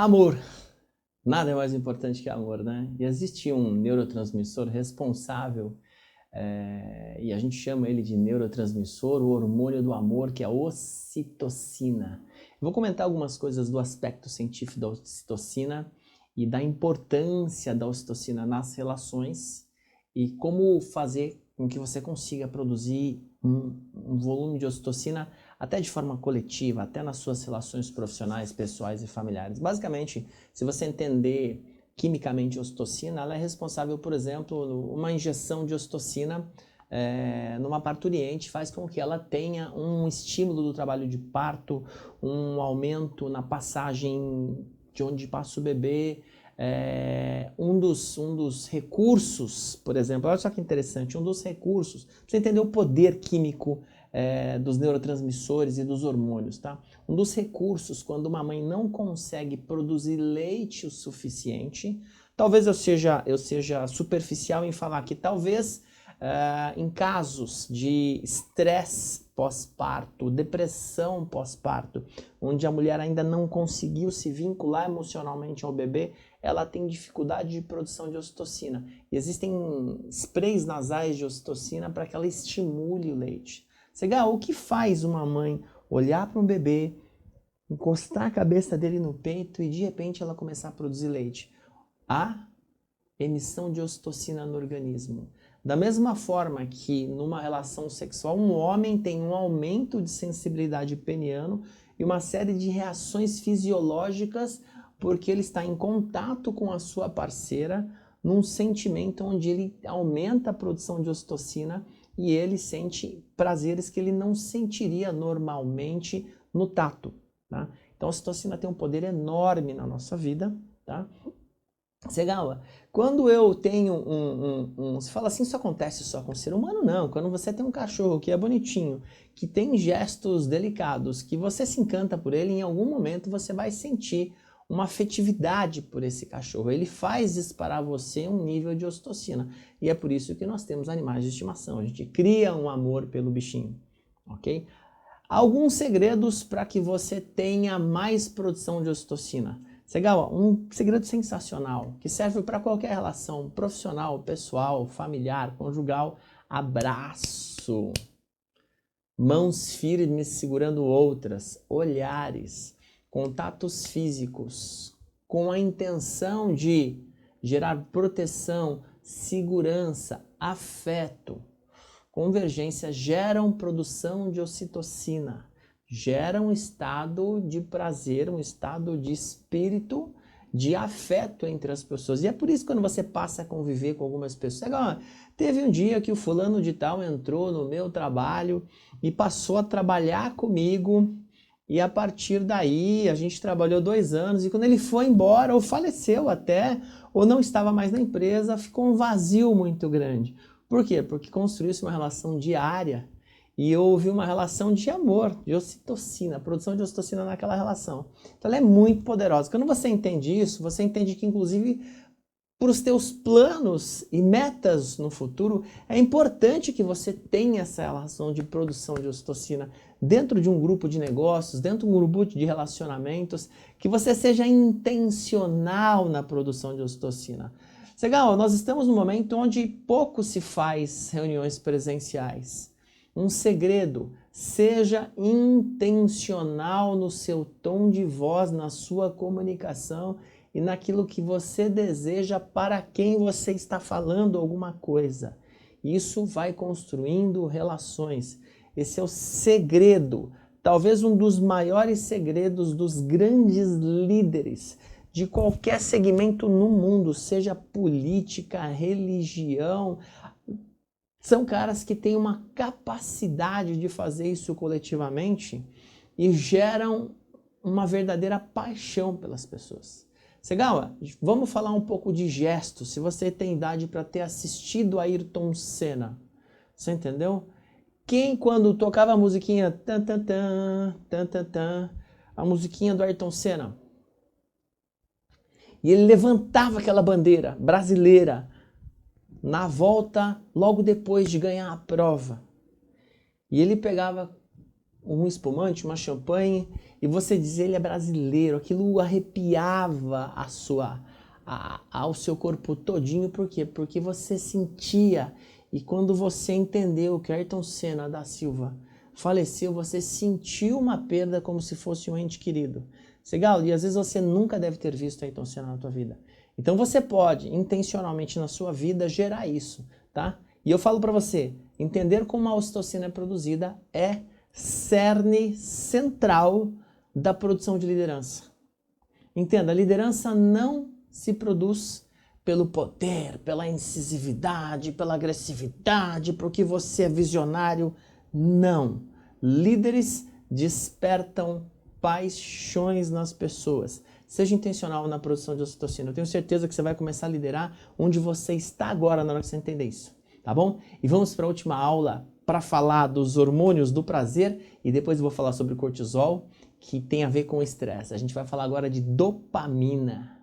Amor. Nada é mais importante que amor, né? E existe um neurotransmissor responsável, e a gente chama ele de neurotransmissor, o hormônio do amor, que é a ocitocina. Eu vou comentar algumas coisas do aspecto científico da ocitocina e da importância da ocitocina nas relações e como fazer com que você consiga produzir um volume de ocitocina até de forma coletiva, até nas suas relações profissionais, pessoais e familiares. Basicamente, se você entender quimicamente a ocitocina, ela é responsável, por exemplo, uma injeção de ocitocina numa parturiente faz com que ela tenha um estímulo do trabalho de parto, um aumento na passagem de onde passa o bebê. Um dos recursos, por exemplo, olha só que interessante, um dos recursos, pra você entender o poder químico dos neurotransmissores e dos hormônios, tá? Um dos recursos, quando uma mãe não consegue produzir leite o suficiente, talvez eu seja superficial em falar que talvez em casos de estresse pós-parto, depressão pós-parto, onde a mulher ainda não conseguiu se vincular emocionalmente ao bebê, ela tem dificuldade de produção de ocitocina. E existem sprays nasais de ocitocina para que ela estimule o leite. O que faz uma mãe olhar para um bebê, encostar a cabeça dele no peito e de repente ela começar a produzir leite? A emissão de ocitocina no organismo. Da mesma forma que numa relação sexual um homem tem um aumento de sensibilidade peniano e uma série de reações fisiológicas porque ele está em contato com a sua parceira num sentimento onde ele aumenta a produção de ocitocina e ele sente prazeres que ele não sentiria normalmente no tato, tá? Então a ocitocina tem um poder enorme na nossa vida, tá? Segawa, quando eu tenho você fala assim, isso acontece só com o ser humano? Não, quando você tem um cachorro que é bonitinho, que tem gestos delicados, que você se encanta por ele, em algum momento você vai sentir uma afetividade por esse cachorro. Ele faz disparar você um nível de ocitocina. E é por isso que nós temos animais de estimação. A gente cria um amor pelo bichinho, ok? Alguns segredos para que você tenha mais produção de ocitocina. Segawa, um segredo sensacional que serve para qualquer relação profissional, pessoal, familiar, conjugal. Abraço. Mãos firmes segurando outras, olhares, contatos físicos, com a intenção de gerar proteção, segurança, afeto. Convergência geram produção de ocitocina, gera um estado de prazer, um estado de espírito, de afeto entre as pessoas. E é por isso que quando você passa a conviver com algumas pessoas, teve um dia que o fulano de tal entrou no meu trabalho e passou a trabalhar comigo, e a partir daí a gente trabalhou 2 anos, e quando ele foi embora, ou faleceu até, ou não estava mais na empresa, ficou um vazio muito grande. Por quê? Porque construiu-se uma relação diária e houve uma relação de amor, de ocitocina, produção de ocitocina naquela relação. Então ela é muito poderosa. Quando você entende isso, você entende que inclusive para os teus planos e metas no futuro, é importante que você tenha essa relação de produção de ocitocina dentro de um grupo de negócios, dentro de um grupo de relacionamentos, que você seja intencional na produção de ocitocina. Legal, nós estamos num momento onde pouco se faz reuniões presenciais. Um segredo, seja intencional no seu tom de voz, na sua comunicação e naquilo que você deseja para quem você está falando alguma coisa. Isso vai construindo relações. Esse é o segredo, talvez um dos maiores segredos dos grandes líderes de qualquer segmento no mundo, seja política, religião. São caras que têm uma capacidade de fazer isso coletivamente e geram uma verdadeira paixão pelas pessoas. Segawa, vamos falar um pouco de gestos. Se você tem idade para ter assistido a Ayrton Senna, você entendeu? Quem quando tocava a musiquinha, tan, tan, tan, tan, tan, tan, a musiquinha do Ayrton Senna, e ele levantava aquela bandeira brasileira na volta logo depois de ganhar a prova, e ele pegava um espumante, uma champanhe, e você dizia ele é brasileiro, aquilo arrepiava ao seu corpo todinho, por quê? Porque você sentia, e quando você entendeu que Ayrton Senna da Silva faleceu, você sentiu uma perda como se fosse um ente querido. Segal, e às vezes você nunca deve ter visto Ayrton Senna na tua vida. Então você pode, intencionalmente na sua vida, gerar isso, tá? E eu falo para você, entender como a ocitocina é produzida é cerne central da produção de liderança. Entenda, a liderança não se produz pelo poder, pela incisividade, pela agressividade, porque você é visionário. Não. Líderes despertam paixões nas pessoas. Seja intencional na produção de ocitocina. Eu tenho certeza que você vai começar a liderar onde você está agora na hora que você entender isso. Tá bom? E vamos para a última aula para falar dos hormônios do prazer e depois eu vou falar sobre o cortisol, que tem a ver com o estresse. A gente vai falar agora de dopamina.